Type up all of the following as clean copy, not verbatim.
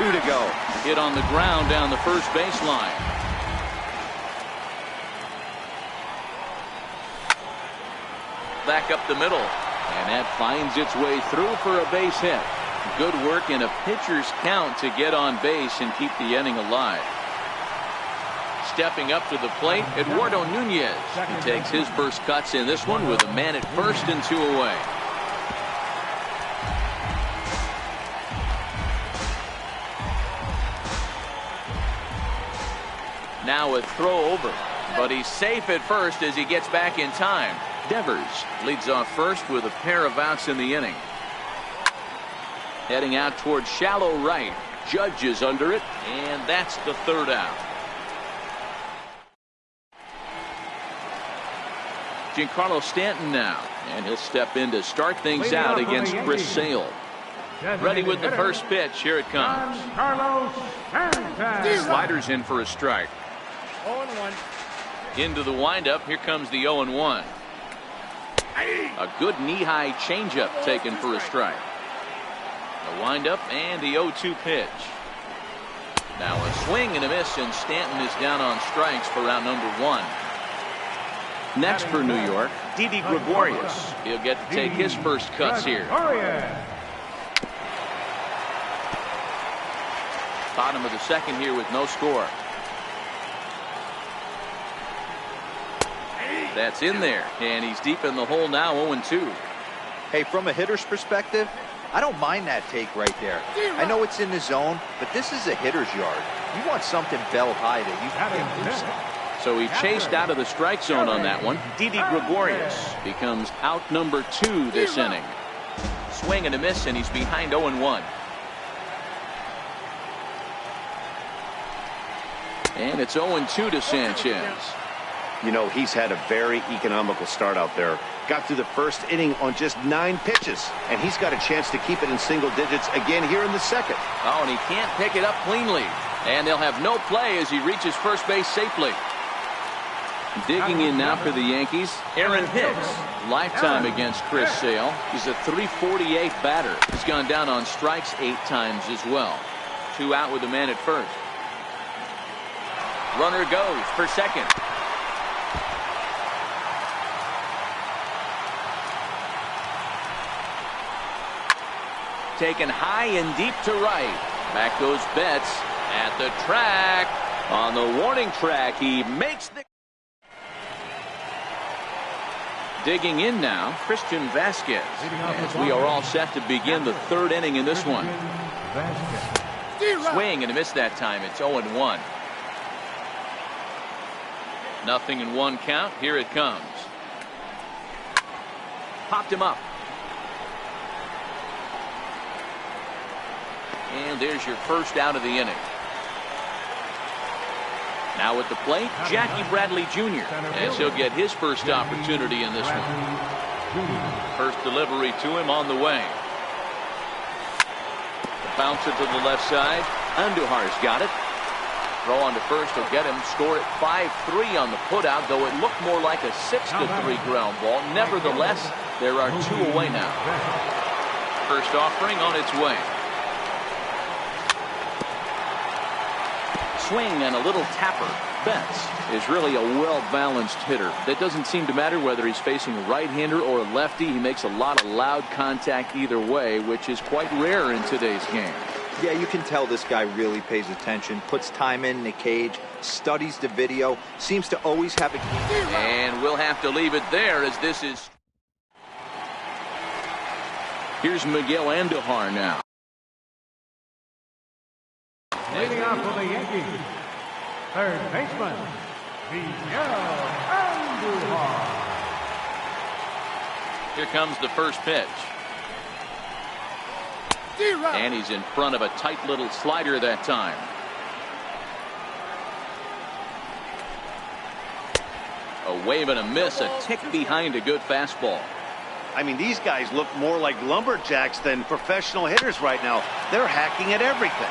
2 to go. Hit on the ground down the first baseline. Back up the middle. And that finds its way through for a base hit. Good work in a pitcher's count to get on base and keep the inning alive. Stepping up to the plate, Eduardo Nunez. He takes his first cuts in this one with a man at first and 2 away. Now a throw over, but he's safe at first as he gets back in time. Devers leads off first with a pair of outs in the inning. Heading out towards shallow right. Judge is under it, and that's the third out. Giancarlo Stanton now, and he'll step in to start things out against Chris Sale. Ready with the first pitch. Here it comes. Sliders in for a strike. 0-1. Into the windup. Here comes the 0-1. A good knee-high changeup taken for a strike. The windup and the 0-2 pitch. Now a swing and a miss, and Stanton is down on strikes for round number 1. Next for New York, Didi Gregorius. He'll get to take his first cuts here. Bottom of the second here with no score. That's in there, and he's deep in the hole now, 0-2. Hey, from a hitter's perspective, I don't mind that take right there. I know it's in the zone, but this is a hitter's yard. You want something bell high that you can get loose in. So he chased out of the strike zone on that one. Didi Gregorius becomes out number 2 this inning. Swing and a miss, and he's behind 0-1. And it's 0-2 to Sanchez. You know, he's had a very economical start out there. Got through the first inning on just 9 pitches, and he's got a chance to keep it in single digits again here in the second. Oh, and he can't pick it up cleanly. And they'll have no play as he reaches first base safely. Digging in now for the Yankees, Aaron Hicks. Lifetime against Chris Sale. He's a .348 batter. He's gone down on strikes 8 times as well. 2 out with the man at first. Runner goes for second. Taken high and deep to right. Back goes Betts at the track. On the warning track, he makes the... Digging in now, Christian Vasquez. As we are all set to begin the 3rd inning in this one. Swing and a miss that time. It's 0-1. Nothing in 1 count. Here it comes. Popped him up. And there's your first out of the inning. Now at the plate, Jackie Bradley Jr. as he'll get his first opportunity in this one. First delivery to him on the way. Bounce it to the left side. Andujar's got it. Throw on to first will get him. Score at 5-3 on the putout, though it looked more like a 6-3 ground ball. Nevertheless, there are 2 away now. First offering on its way. Swing and a little tapper. Betts is really a well-balanced hitter. That doesn't seem to matter whether he's facing a right-hander or a lefty. He makes a lot of loud contact either way, which is quite rare in today's game. Yeah, you can tell this guy really pays attention, puts time in the cage, studies the video, seems to always have a... And we'll have to leave it there as this is... Here's Miguel Andujar now. Leading off for the Yankees, third baseman, Miguel Andujar. Here comes the first pitch. And he's in front of a tight little slider that time. A wave and a miss, a tick behind a good fastball. I mean, these guys look more like lumberjacks than professional hitters right now. They're hacking at everything.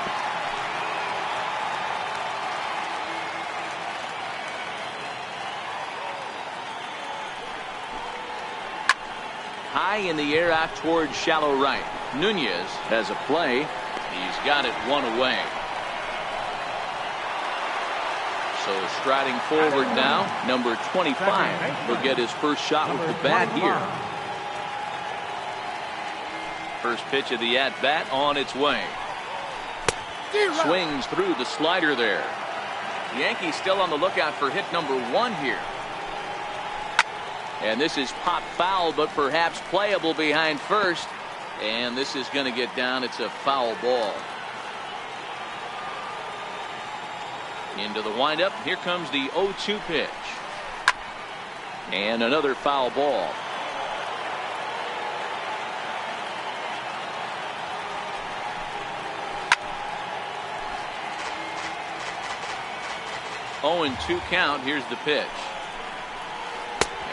High in the air out towards shallow right. Nunez has a play. He's got it one away. So striding forward now, number 25 will get his first shot with the bat here. First pitch of the at-bat on its way. Swings through the slider there. The Yankees still on the lookout for hit number 1 here. And this is pop foul, but perhaps playable behind first. And this is going to get down. It's a foul ball. Into the windup. Here comes the 0-2 pitch. And another foul ball. Oh, and 2 count. Here's the pitch.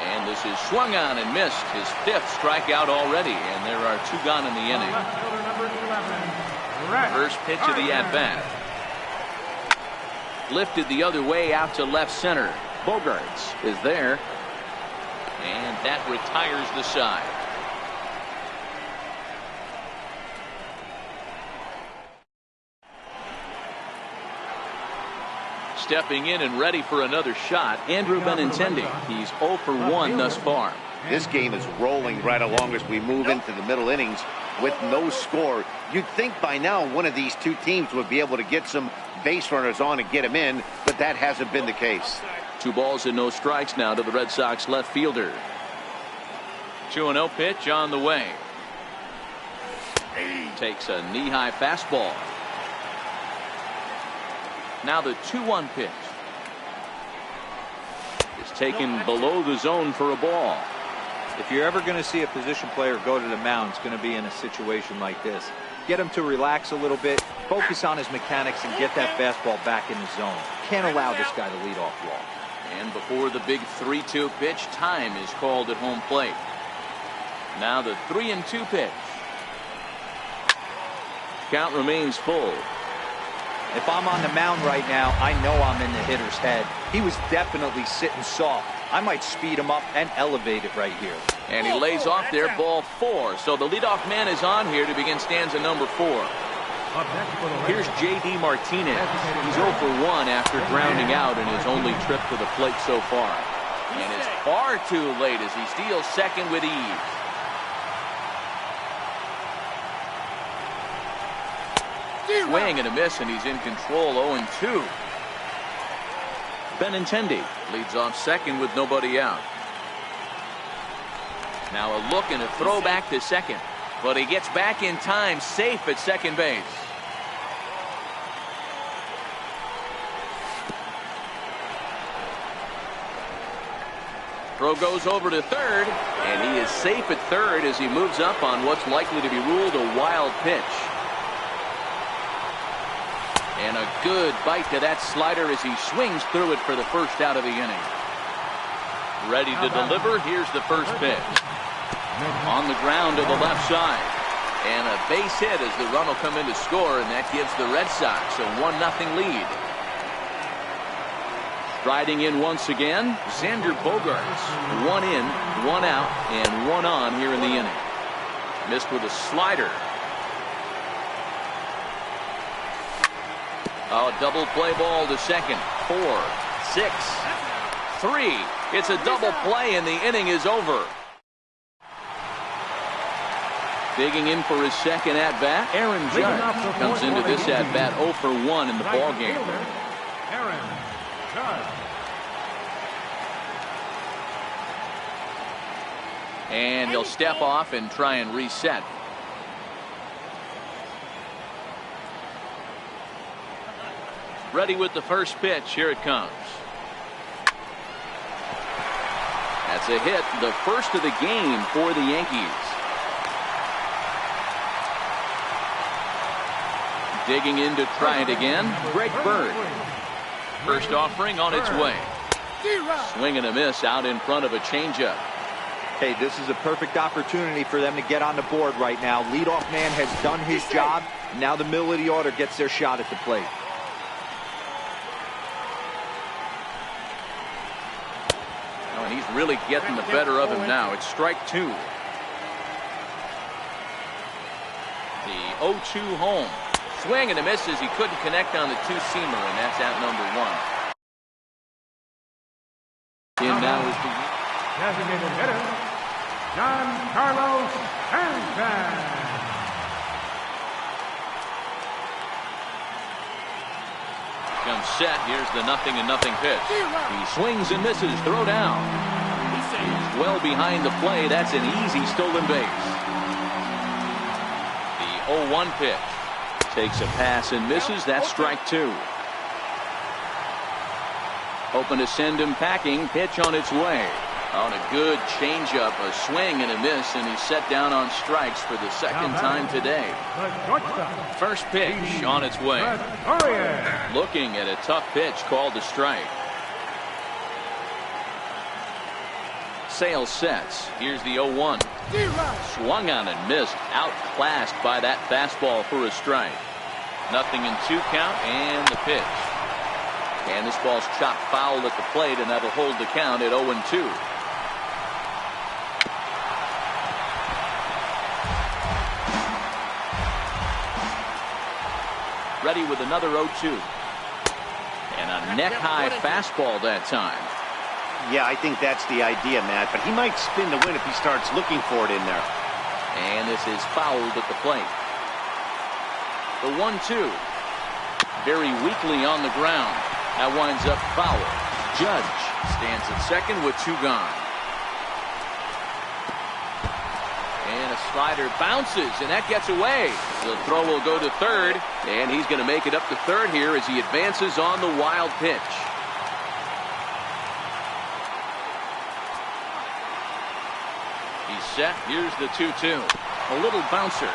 And this is swung on and missed. His 5th strikeout already. And there are 2 gone in the inning. First pitch of the at-bat. Lifted the other way out to left center. Bogarts is there. And that retires the side. Stepping in and ready for another shot, Andrew Benintendi. He's 0 for 1 thus far. This game is rolling right along as we move into the middle innings with no score. You'd think by now one of these 2 teams would be able to get some base runners on and get them in, but that hasn't been the case. 2 balls and no strikes now to the Red Sox left fielder. 2-0 pitch on the way. Takes a knee-high fastball. Now the 2-1 pitch. It's taken below the zone for a ball. If you're ever going to see a position player go to the mound, it's going to be in a situation like this. Get him to relax a little bit, focus on his mechanics, and get that fastball back in the zone. Can't allow this guy to lead off walk. And before the big 3-2 pitch, time is called at home plate. Now the 3-2 pitch. Count remains full. If I'm on the mound right now, I know I'm in the hitter's head. He was definitely sitting soft. I might speed him up and elevate it right here. And he lays off there, ball 4. So the leadoff man is on here to begin stanza number 4. Here's J.D. Martinez. He's 0 for 1 after grounding out in his only trip to the plate so far. And it's far too late as he steals second with ease. Swing and a miss, and he's in control. 0-2. Benintendi leads off second with nobody out. Now a look and a throw back to second, but he gets back in time, safe at second base. Throw goes over to third, and he is safe at third as he moves up on what's likely to be ruled a wild pitch. And a good bite to that slider as he swings through it for the first out of the inning. Ready to deliver. Here's the first pitch. On the ground to the left side. And a base hit as the run will come in to score, and that gives the Red Sox a 1-0 lead. Striding in once again, Xander Bogarts. 1 in, 1 out, and 1 on here in the inning. Missed with a slider. Oh, double play ball to second. 4, 6, 3. It's a double play, and the inning is over. Digging in for his second at-bat, Aaron Judge comes into this at-bat 0 for 1 in the ballgame. Aaron Judge. And he'll step off and try and reset. Ready with the first pitch. Here it comes. That's a hit, the first of the game for the Yankees. Digging in to try it again, Greg Bird. First offering on its way. Swing and a miss out in front of a changeup. Hey, this is a perfect opportunity for them to get on the board right now. Leadoff man has done his job. Now the middle of the order gets their shot at the plate. Oh, and he's really getting the better of him now. It's strike 2. The 0-2 home. Swing and a miss as he couldn't connect on the two-seamer, and that's out number one. And now is the designated hitter, Carlos Sanchez. Comes set. Here's the 0-0 pitch. He swings and misses. Throw down. He's well behind the play. That's an easy stolen base. The 0-1 pitch. Takes a pass and misses. That's strike two. Hoping to send him packing. Pitch on its way. On a good changeup, a swing and a miss, and he's set down on strikes for the second time today. First pitch on its way. Looking at a tough pitch called a strike. Sale sets. Here's the 0-1. Swung on and missed. Outclassed by that fastball for a strike. 0-2 count and the pitch. And this ball's chopped foul at the plate, and that'll hold the count at 0-2. Ready with another 0-2. And a neck-high fastball that time. Yeah, I think that's the idea, Matt. But he might spin the win if he starts looking for it in there. And this is fouled at the plate. The 1-2. Very weakly on the ground. That winds up foul. Judge stands at second with two gone. And a slider bounces, and that gets away. The throw will go to third, and he's going to make it up to third here as he advances on the wild pitch. He's set. Here's the 2-2. A little bouncer.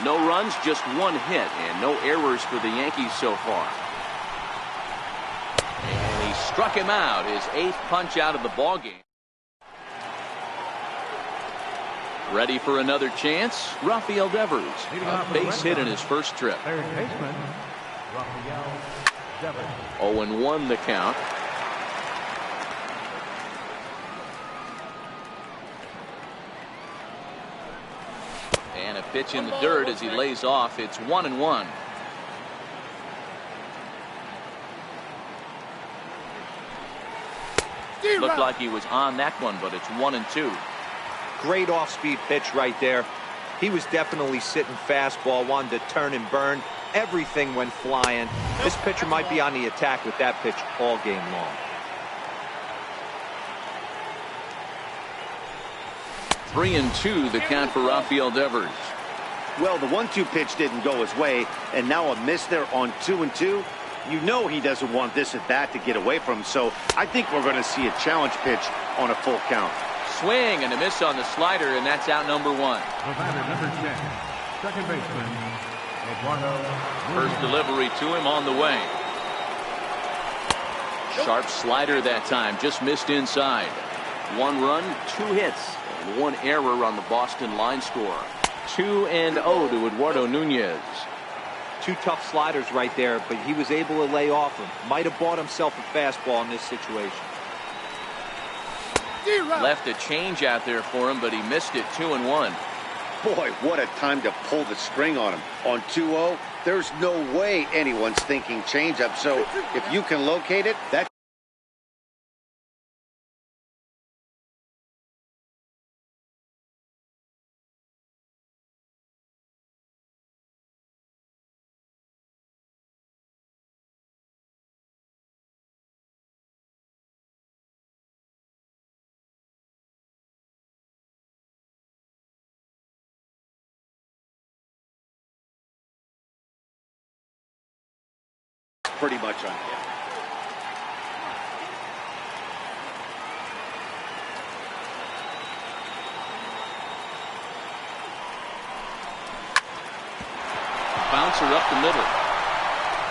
No runs, just one hit, and no errors for the Yankees so far. And he struck him out, his 8th punch out of the ballgame. Ready for another chance? Rafael Devers, a base hit in his first trip. Third baseman, Rafael Devers. 0-1 the count. And a pitch in the dirt as he lays off. It's 1-1. Looked like he was on that one, but it's 1-2. Great off-speed pitch right there. He was definitely sitting fastball, wanted to turn and burn. Everything went flying. This pitcher might be on the attack with that pitch all game long. 3-2 the count for Rafael Devers. Well, the 1-2 pitch didn't go his way, and now a miss there on 2-2. You know he doesn't want this at bat to get away from him, so I think we're going to see a challenge pitch on a full count. Swing and a miss on the slider, and that's out number one. The batter, number 10, second baseman, Eduardo. First delivery to him on the way. Sharp slider that time, just missed inside. 1 run, 2 hits, and 1 error on the Boston line score. 2-0 to Eduardo Nunez. 2 tough sliders right there, but he was able to lay off him. Might have bought himself a fastball in this situation. Left a change out there for him, but he missed it. 2-1. Boy, what a time to pull the string on him. On 2-0, there's no way anyone's thinking changeup. So if you can locate it, that's pretty much on him. Bouncer up the middle.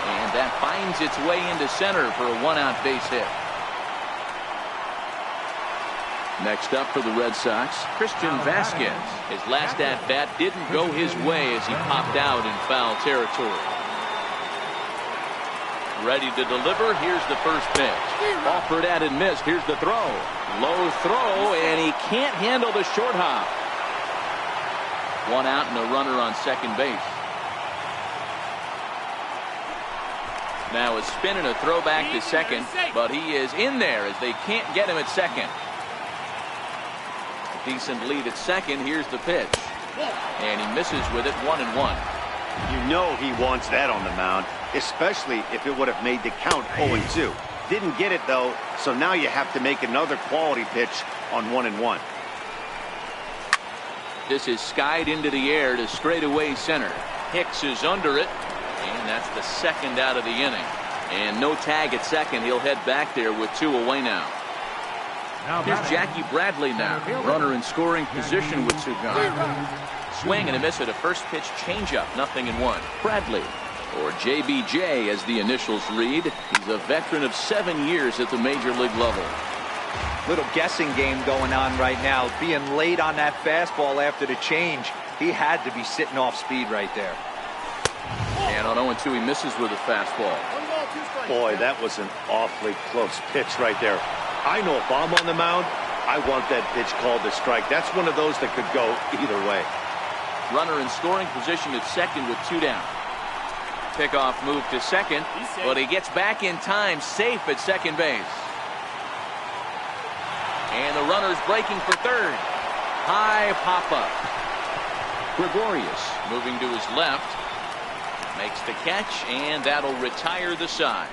And that finds its way into center for a 1-out base hit. Next up for the Red Sox, Christian Vasquez. His last at-bat didn't go his way as he popped out in foul territory. Ready to deliver. Here's the first pitch. Offered at and missed. Here's the throw. Low throw, and he can't handle the short hop. One out and a runner on second base. Now a spin and a throwback to second, but he is in there as they can't get him at second. A decent lead at second. Here's the pitch. And he misses with it, 1-1. You know he wants that on the mound, especially if it would have made the count 0-2. Didn't get it, though, so now you have to make another quality pitch on 1-1. This is skied into the air to straightaway center. Hicks is under it, and that's the second out of the inning. And no tag at second. He'll head back there with 2 away now. Here's Jackie Bradley now, runner in scoring position with 2 gone. Swing and a miss at a first pitch changeup, 0-1. Bradley, or JBJ as the initials read. He's a veteran of 7 years at the major league level. Little guessing game going on right now. Being late on that fastball after the change. He had to be sitting off speed right there. And on 0-2, he misses with a fastball. Boy, that was an awfully close pitch right there. I know if I'm on the mound, I want that pitch called a strike. That's one of those that could go either way. Runner in scoring position at second with 2 down. Pickoff move to second, but he gets back in time, safe at second base. And the runner's breaking for third. High pop-up. Gregorius moving to his left. Makes the catch, and that'll retire the side.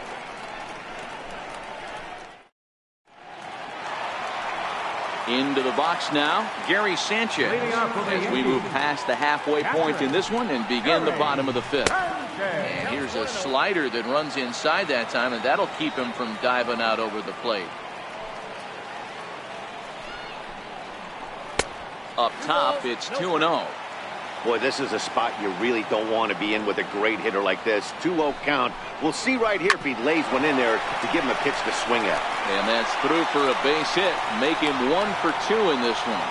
Into the box now, Gary Sanchez, as we move past the halfway point in this one and begin the bottom of the 5th. And here's a slider that runs inside that time, and that'll keep him from diving out over the plate. Up top, it's 2-0. Boy, this is a spot you really don't want to be in with a great hitter like this. 2-0 count. We'll see right here if he lays one in there to give him a pitch to swing at. And that's through for a base hit. Make him 1 for 2 in this one.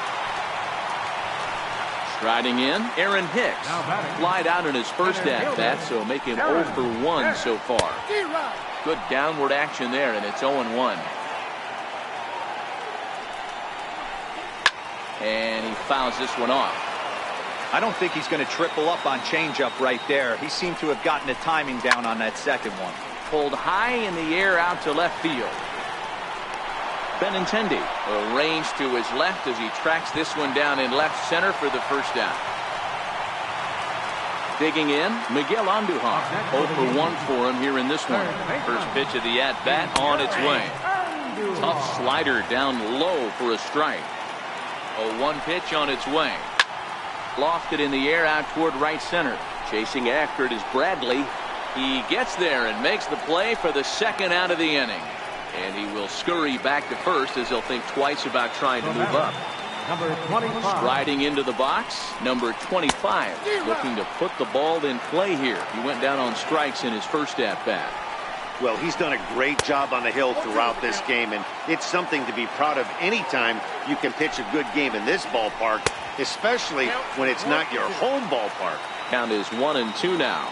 Striding in, Aaron Hicks. Flied out in his first at-bat, so make him 0 for 1 so far. Good downward action there, and it's 0-1. And he fouls this one off. I don't think he's going to triple up on changeup right there. He seemed to have gotten the timing down on that second one. Pulled high in the air out to left field. Benintendi arranged to his left as he tracks this one down in left center for the first down. Digging in, Miguel Andujar. 0 for 1 for him here in this one. First pitch of the at-bat on its way. Tough slider down low for a strike. 0-1 pitch on its way. Lofted in the air out toward right center. Chasing after it is Bradley. He gets there and makes the play for the second out of the inning. And he will scurry back to first as he'll think twice about trying to move up. Number 25. Striding into the box, number 25. Looking to put the ball in play here. He went down on strikes in his first at-bat. Well, he's done a great job on the hill throughout this game, and it's something to be proud of anytime you can pitch a good game in this ballpark, especially when it's not your home ballpark. Count is 1-2 now.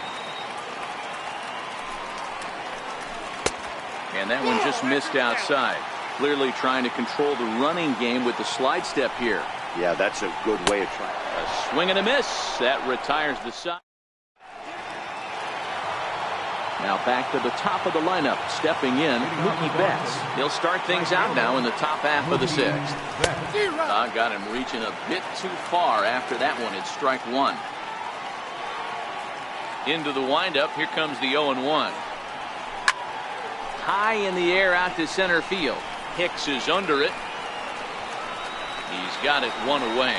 And that one just missed outside. Clearly trying to control the running game with the slide step here. Yeah, that's a good way of trying. A swing and a miss. That retires the side. Now back to the top of the lineup. Stepping in, Mookie Betts. He'll start things out now in the top half of the 6th. Got him reaching a bit too far after that one. It's strike 1. Into the windup. Here comes the 0-1. High in the air out to center field. Hicks is under it. He's got it 1 away.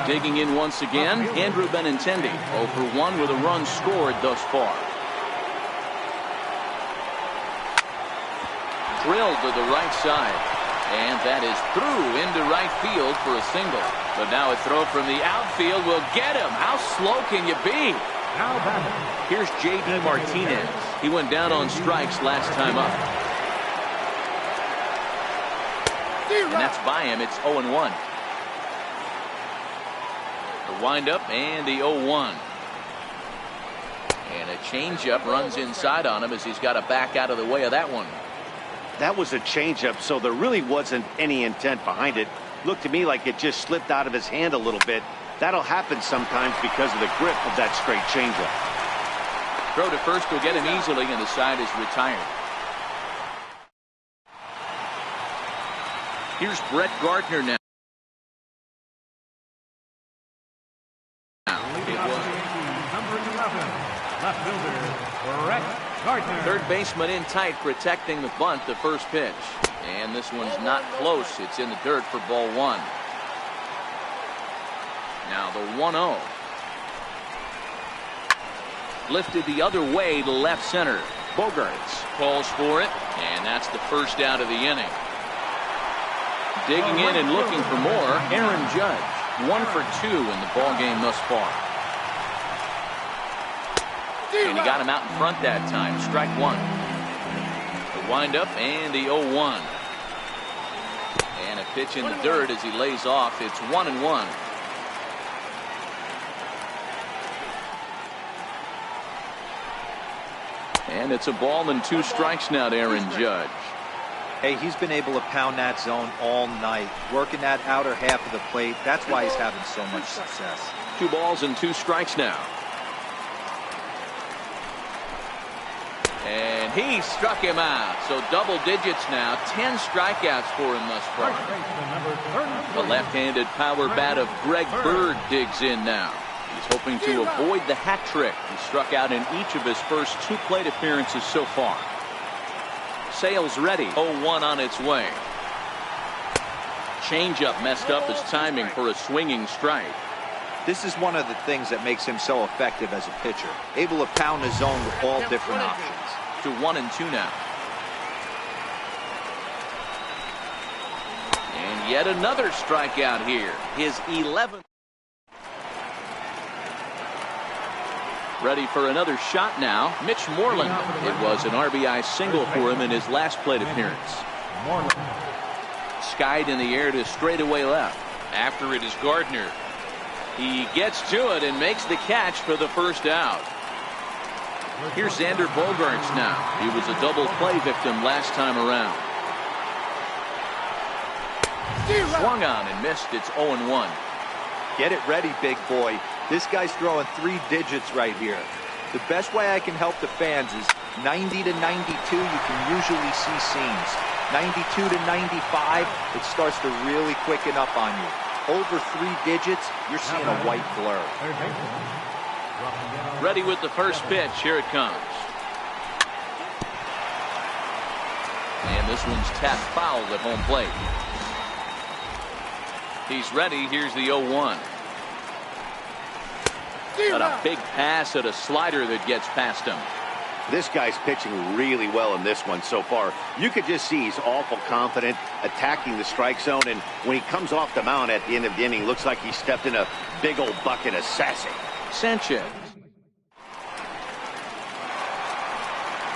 Digging in once again, Andrew Benintendi. 0 for 1 with a run scored thus far. Drilled to the right side. And that is through into right field for a single. But now a throw from the outfield will get him. How slow can you be? Here's J.D. Martinez. He went down on strikes last time up. And that's by him. It's 0-1. The windup and the 0-1. And a changeup runs inside on him as he's got to back out of the way of that one. That was a changeup, so there really wasn't any intent behind it. Looked to me like it just slipped out of his hand a little bit. That'll happen sometimes because of the grip of that straight changeup. Throw to first will get him easily, and the side is retired. Here's Brett Gardner now. Number 11, left fielder, Brett Gardner. Third baseman in tight, protecting the bunt, the first pitch. And this one's not close. It's in the dirt for ball one. Now the 1-0. Lifted the other way to left center. Bogarts calls for it, and that's the first out of the inning. Digging in and looking for more, Aaron Judge. 1 for 2 in the ballgame thus far. And he got him out in front that time. Strike one. The windup and the 0-1. And a pitch in the dirt as he lays off. It's 1-1. And it's a ball and 2 strikes now to Aaron Judge. Hey, he's been able to pound that zone all night, working that outer half of the plate. That's why he's having so much success. 2 balls and 2 strikes now. And he struck him out. So double digits now. 10 strikeouts for him thus far. The left-handed power bat of Greg Bird digs in now. He's hoping to avoid the hat trick. He struck out in each of his first 2 plate appearances so far. Sales ready. 0-1 on its way. Changeup messed up his timing for a swinging strike. This is one of the things that makes him so effective as a pitcher. Able to pound the zone with all different options. To 1-2 now. And yet another strikeout here. His 11th. Ready for another shot now. Mitch Moreland. It was an RBI single for him in his last plate appearance. Skied in the air to straightaway left. After it is Gardner. He gets to it and makes the catch for the first out. Here's Xander Bogaerts now. He was a double play victim last time around. Swung on and missed. It's 0-1. Get it ready, big boy. This guy's throwing 3 digits right here. The best way I can help the fans is 90 to 92. You can usually see seams. 92 to 95, it starts to really quicken up on you. Over 3 digits, you're seeing a white blur. Ready with the first pitch. Here it comes. And this one's tapped foul at home plate. He's ready. Here's the 0-1. Got a big pass at a slider that gets past him. This guy's pitching really well in this one so far. You could just see he's awful confident attacking the strike zone, and when he comes off the mound at the end of the inning, looks like he stepped in a big old bucket of sassy. Sanchez.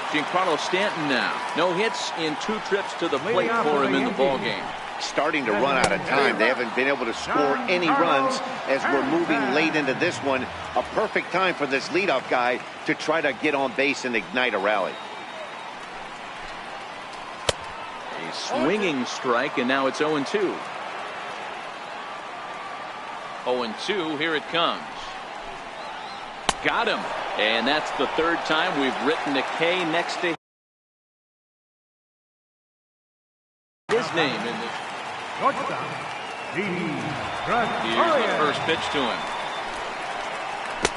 Giancarlo Stanton now. No hits in 2 trips to the plate for him in the ballgame. Starting to run out of time. They haven't been able to score any runs as we're moving late into this one. A perfect time for this leadoff guy to try to get on base and ignite a rally. A swinging strike, and now it's 0-2. 0-2, here it comes. Got him. And that's the 3rd time we've written a K next to his name in the Here's the first pitch to him.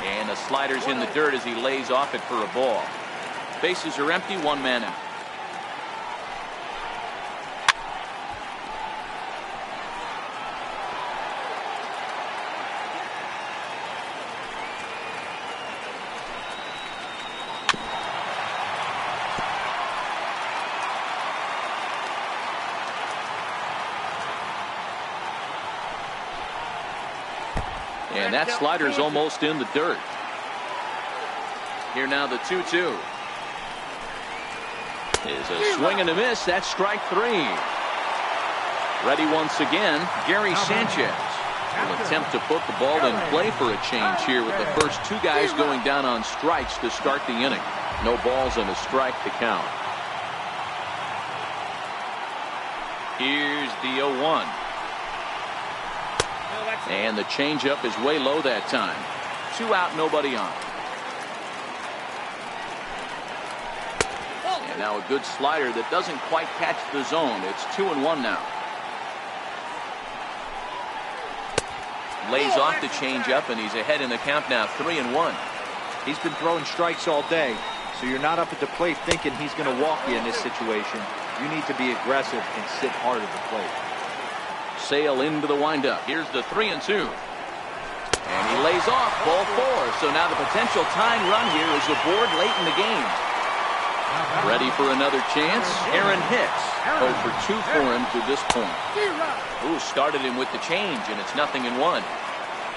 And the slider's in the dirt as he lays off it for a ball. Bases are empty, 1 man out. And that slider's almost in the dirt. Here now the 2-2. Is a swing and a miss. That's strike 3. Ready once again, Gary Sanchez will attempt to put the ball in play for a change here with the first 2 guys going down on strikes to start the inning. No balls and a strike to count. Here's the 0-1. And the changeup is way low that time. 2 out, nobody on. And now a good slider that doesn't quite catch the zone. It's 2-1 now. Lays off the changeup, and he's ahead in the count now, 3-1. He's been throwing strikes all day, so you're not up at the plate thinking he's going to walk you in this situation. You need to be aggressive and sit hard at the plate. Sale into the windup. Here's the 3-2. And he lays off ball 4. So now the potential tying run here is aboard late in the game. Ready for another chance? Aaron Hicks. 0 for 2 for him to this point. Ooh, started him with the change, and it's 0-1.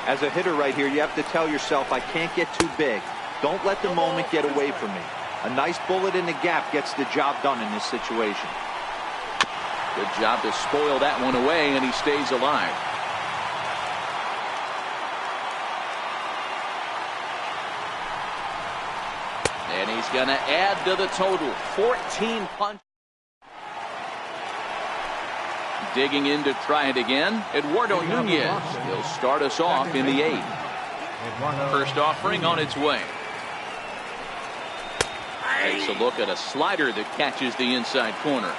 As a hitter right here, you have to tell yourself, I can't get too big. Don't let the moment get away from me. A nice bullet in the gap gets the job done in this situation. Good job to spoil that one away, and he stays alive. And he's going to add to the total. 14 punches. Digging in to try it again, Eduardo Nunez. He'll start us off in the 8th. First offering on its way. Takes a look at a slider that catches the inside corner.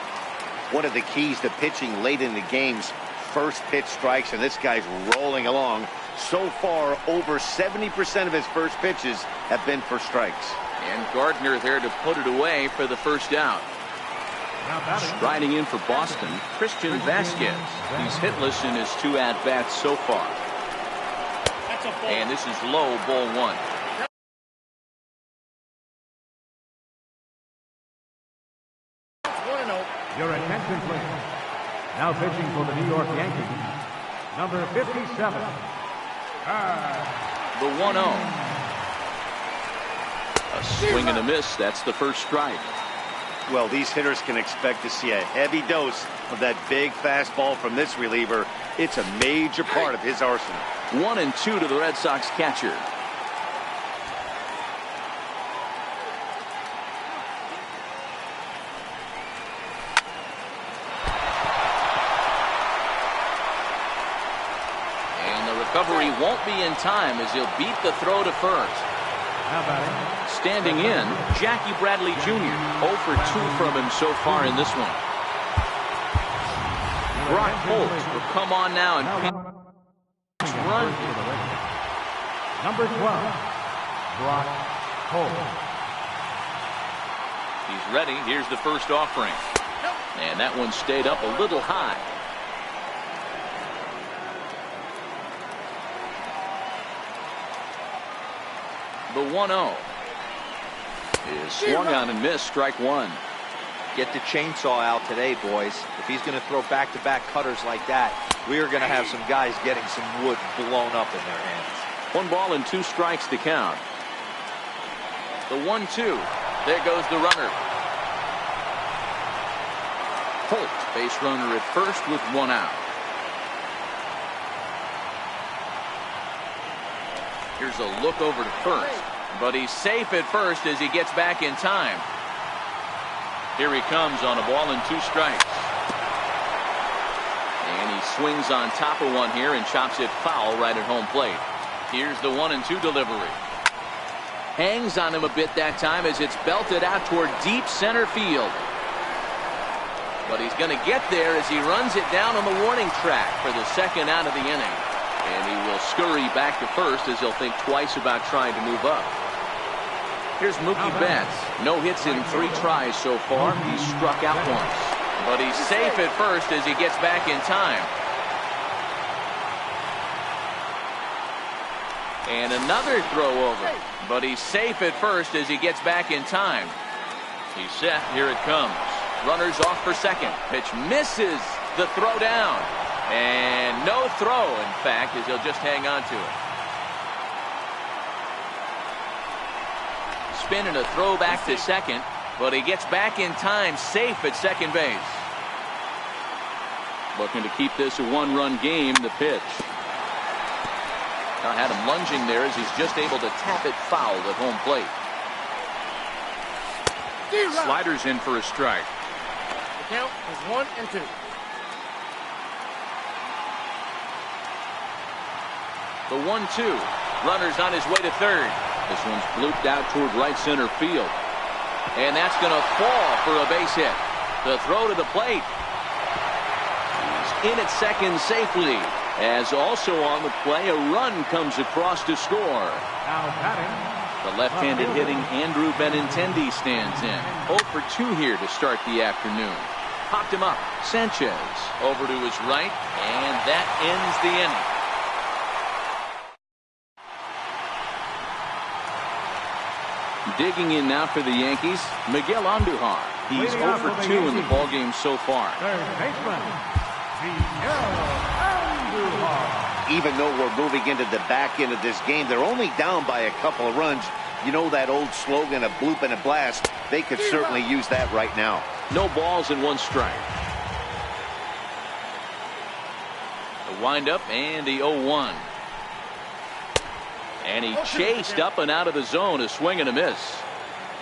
One of the keys to pitching late in the game's first pitch strikes, and this guy's rolling along. So far, over 70% of his first pitches have been for strikes. And Gardner there to put it away for the first out. Striding in for Boston, Christian Vasquez. He's hitless in his 2 at-bats so far. And this is low, ball 1. Your attention, please. Now pitching for the New York Yankees, number 57. The 1-0. A swing and a miss. That's the first strike. Well, these hitters can expect to see a heavy dose of that big fastball from this reliever. It's a major part of his arsenal. 1-2 to the Red Sox catcher. And the recovery won't be in time as he'll beat the throw to first. Standing in, Jackie Bradley Jr. 0 for 2 from him so far in this one. Brock Holt will come on now and run. Number 12, Brock Holt. He's ready. Here's the first offering. And that one stayed up a little high. The 1-0 is swung on and missed. Strike 1. Get the chainsaw out today, boys. If he's going to throw back-to-back cutters like that, we are going to have some guys getting some wood blown up in their hands. 1 ball and 2 strikes to count. The 1-2. There goes the runner. Holt, base runner at first with 1 out. Here's a look over to first, but he's safe at first as he gets back in time. Here he comes on a ball and 2 strikes. And he swings on top of one here and chops it foul right at home plate. Here's the 1-2 delivery. Hangs on him a bit that time as it's belted out toward deep center field. But he's going to get there as he runs it down on the warning track for the second out of the inning. And he will scurry back to first as he'll think twice about trying to move up. Here's Mookie Betts. No hits in 3 tries so far. He's struck out once. But he's safe at first as he gets back in time. And another throw over. But he's safe at first as he gets back in time. He's set. Here it comes. Runners off for second. Pitch misses the throw down. And no throw, in fact, as he'll just hang on to it. Spin and a throw back to second, but he gets back in time, safe at second base. Looking to keep this a 1-run game, the pitch. Now had him lunging there as he's just able to tap it foul at home plate. Sliders in for a strike. The count is 1-2. The 1-2. Runner's on his way to third. This one's blooped out toward right center field. And that's going to fall for a base hit. The throw to the plate. He's in at second safely. As also on the play, a run comes across to score. Now batting. The left-handed hitting Andrew Benintendi stands in. 0 for 2 here to start the afternoon. Popped him up. Sanchez over to his right, and that ends the inning. Digging in now for the Yankees, Miguel Andujar. He's 0 for 2 in the ballgame so far. Third baseman, Miguel Andujar. Even though we're moving into the back end of this game, they're only down by a couple of runs. You know that old slogan, a bloop and a blast. They could certainly use that right now. No balls and 1 strike. The windup and the 0-1. And he chased up and out of the zone, a swing and a miss.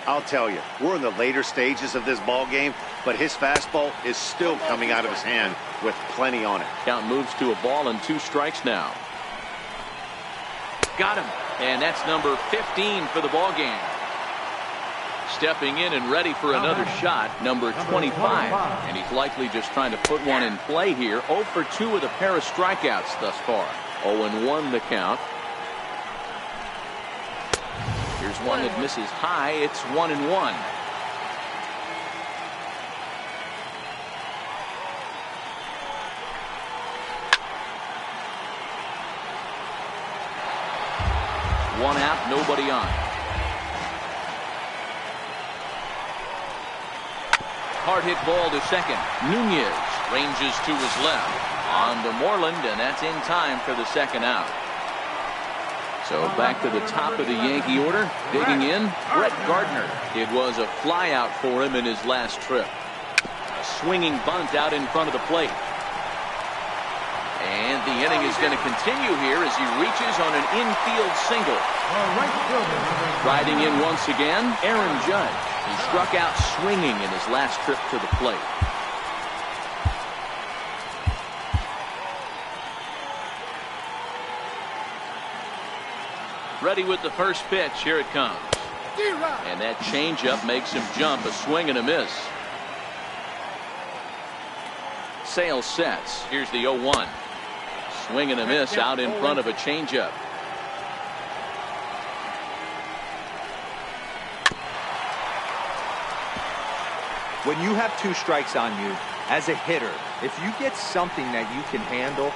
I'll tell you, we're in the later stages of this ball game, but his fastball is still coming out of his hand with plenty on it. Count moves to a ball and 2 strikes now. Got him. And that's number 15 for the ball game. Stepping in and ready for another shot, number 25. And he's likely just trying to put one in play here. 0 for 2 with a pair of strikeouts thus far. 0-1 the count. Here's one that misses high. It's 1-1. One out, nobody on. Hard hit ball to second. Nunez ranges to his left. On to Moreland, and that's in time for the second out. So back to the top of the Yankee order. Digging in, Brett Gardner. It was a fly out for him in his last trip. A swinging bunt out in front of the plate. And the inning is going to continue here as he reaches on an infield single. Riding in once again, Aaron Judge. He struck out swinging in his last trip to the plate. Ready with the first pitch. Here it comes. And that changeup makes him jump. A swing and a miss. Sales sets. Here's the 0-1. Swing and a miss out in front of a changeup. When you have 2 strikes on you, as a hitter, if you get something that you can handle.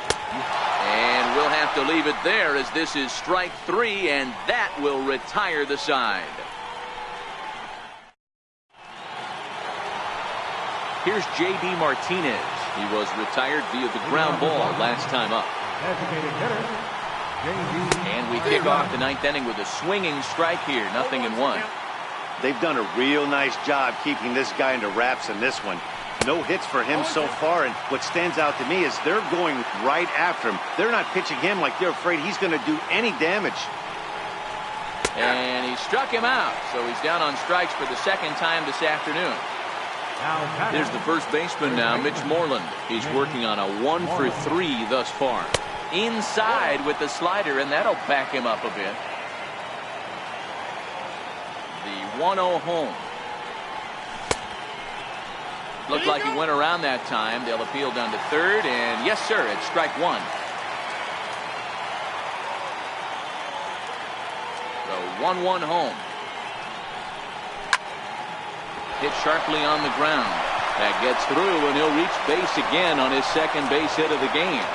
And we'll have to leave it there as this is strike 3, and that will retire the side. Here's J.D. Martinez. He was retired via the ground ball last time up. And we kick off the 9th inning with a swinging strike here. 0-1. They've done a real nice job keeping this guy under wraps in this one. No hits for him so far, and what stands out to me is they're going right after him. They're not pitching him like they're afraid he's going to do any damage. And he struck him out, so he's down on strikes for the second time this afternoon. There's the first baseman now, Mitch Moreland. He's working on a 1 for 3 thus far. Inside with the slider, and that'll back him up a bit. The 1-0 home. Looked like he went around that time. They'll appeal down to third, and yes, sir, it's strike 1. The 1-1 home. Hit sharply on the ground. That gets through, and he'll reach base again on his second base hit of the game.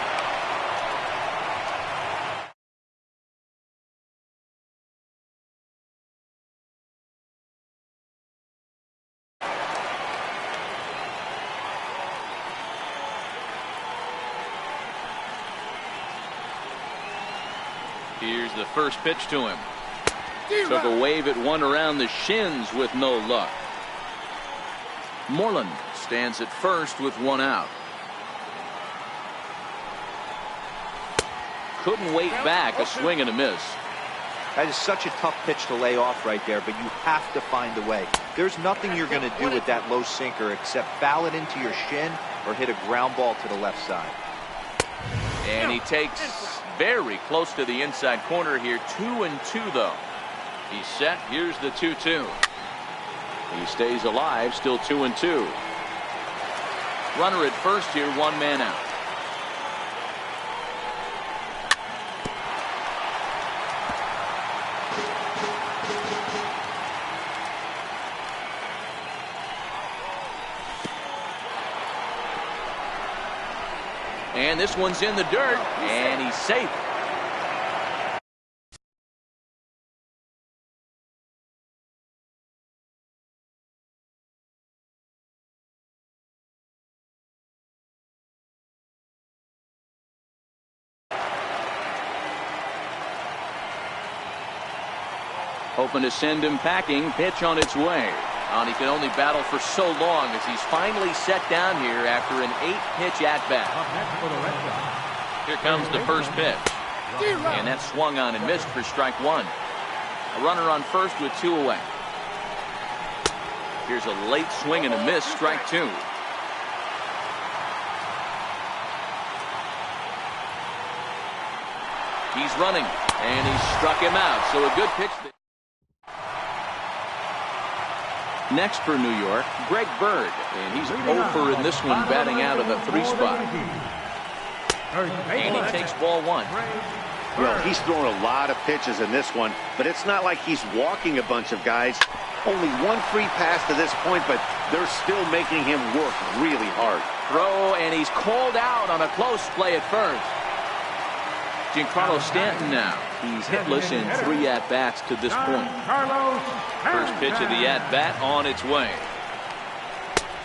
Here's the first pitch to him. Took a wave at one around the shins with no luck. Moreland stands at first with 1 out. Couldn't wait back. A swing and a miss. That is such a tough pitch to lay off right there, but you have to find a way. There's nothing you're going to do with that low sinker except foul it into your shin or hit a ground ball to the left side. And he takes very close to the inside corner here. 2-2 though. He's set. Here's the 2-2. He stays alive, still 2-2. Runner at first here, one man out. And this one's in the dirt, and he's safe. Hoping to send him packing. Pitch on its way. And he can only battle for so long as he's finally set down here after an 8-pitch at-bat. Here comes the first pitch. And that swung on and missed for strike one. A runner on first with 2 away. Here's a late swing and a miss, strike 2. He's running, and he struck him out. So a good pitch. Next for New York, Greg Bird, and he's over in this one, batting out of the 3 spot. And he takes ball 1. Well, he's thrown a lot of pitches in this one, but it's not like he's walking a bunch of guys. Only 1 free pass to this point, but they're still making him work really hard. Throw, and he's called out on a close play at first. Giancarlo Stanton now. He's hitless in 3 at-bats to this point. First pitch of the at-bat on its way.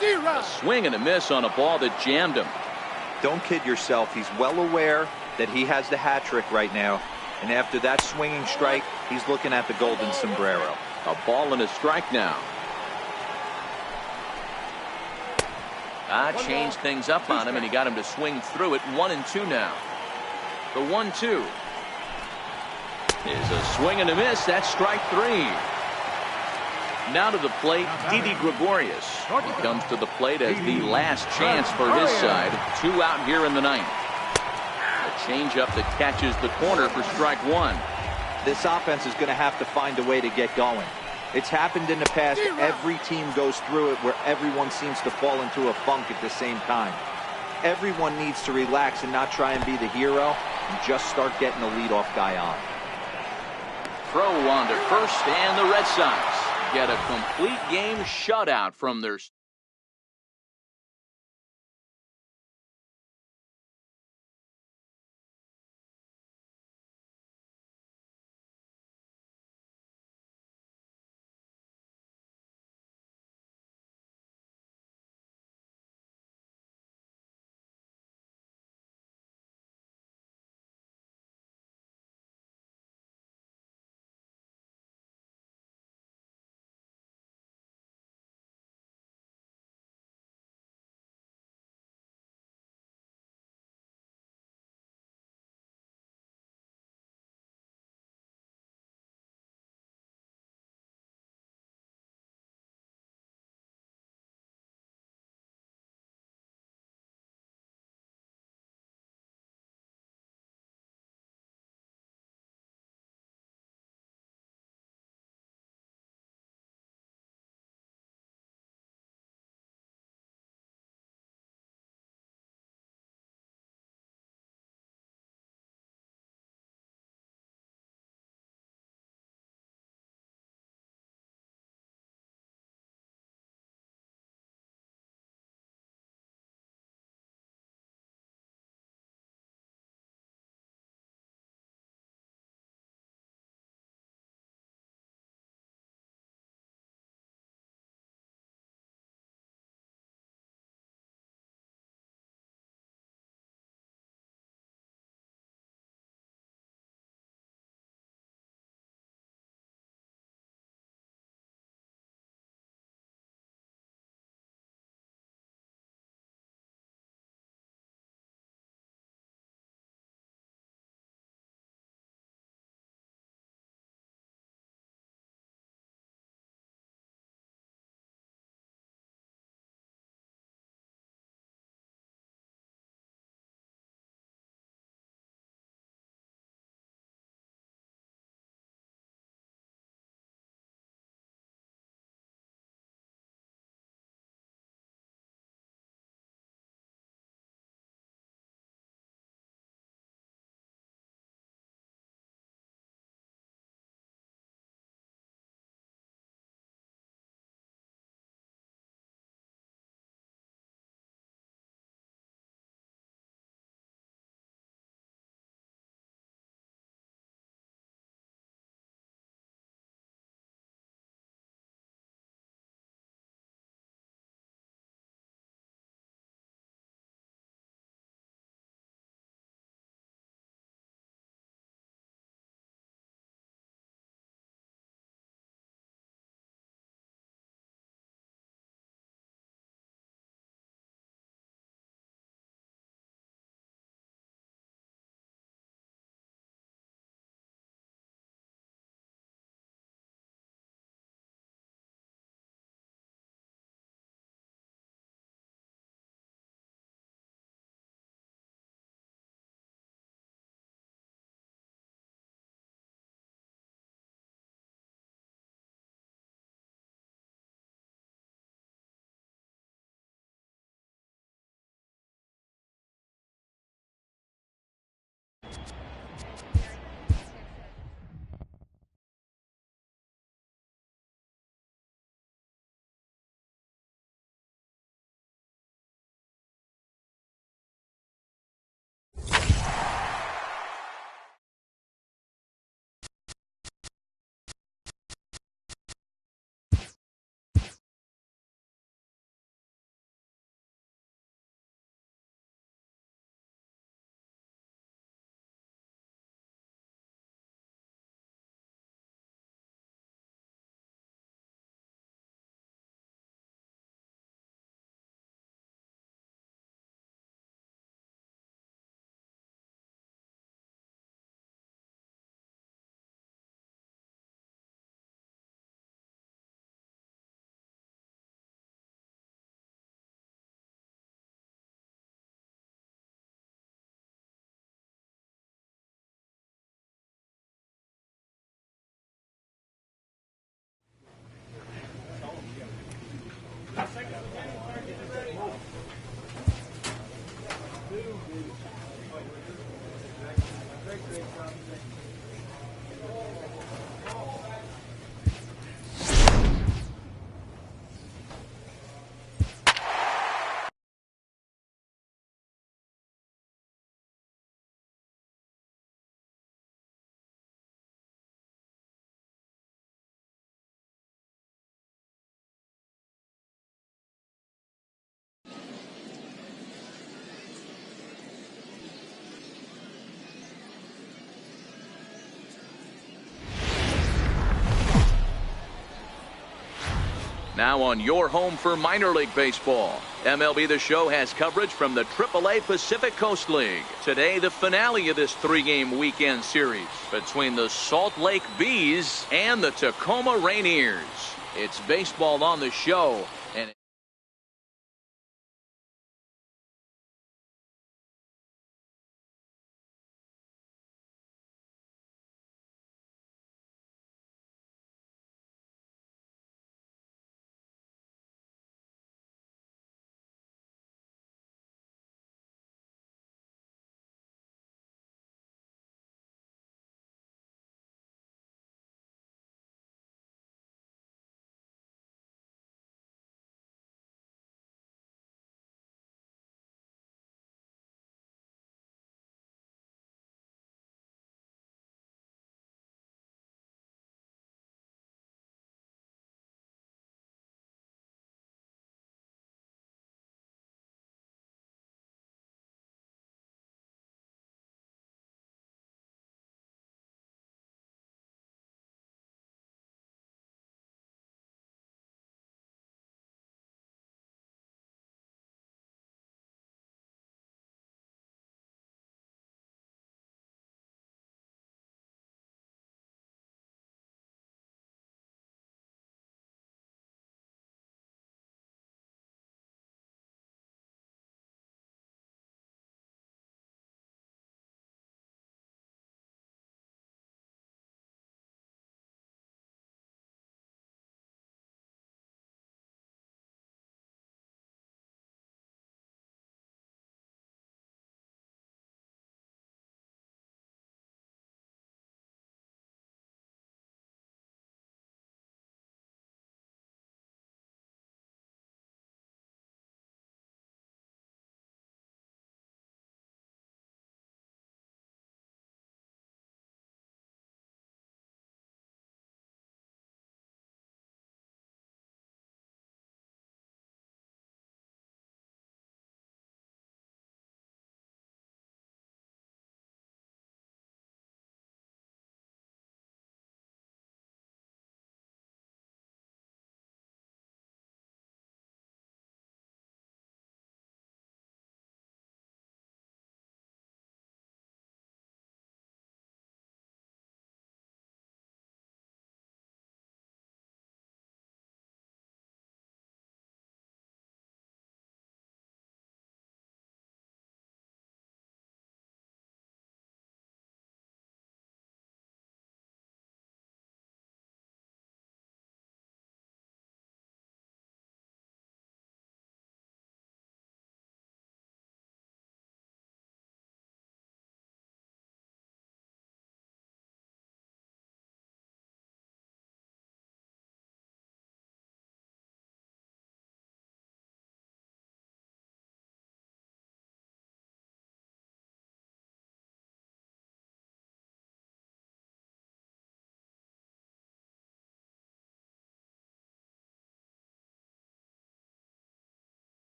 A swing and a miss on a ball that jammed him. Don't kid yourself. He's well aware that he has the hat trick right now. And after that swinging strike, he's looking at the golden sombrero. A ball and a strike now. Changed things up on him, and he got him to swing through it. 1-2 now. The 1-2 is a swing and a miss. That's strike 3. Now to the plate, Didi Gregorius. He comes to the plate as the last chance for his side. 2 out here in the 9th. A changeup that catches the corner for strike 1. This offense is going to have to find a way to get going. It's happened in the past. Every team goes through it where everyone seems to fall into a funk at the same time. Everyone needs to relax and not try and be the hero and just start getting the leadoff guy on. Throw on to first, and the Red Sox get a complete game shutout from their Now on your home for minor league baseball, MLB The Show has coverage from the AAA Pacific Coast League. Today, the finale of this 3-game weekend series between the Salt Lake Bees and the Tacoma Rainiers. It's baseball on the show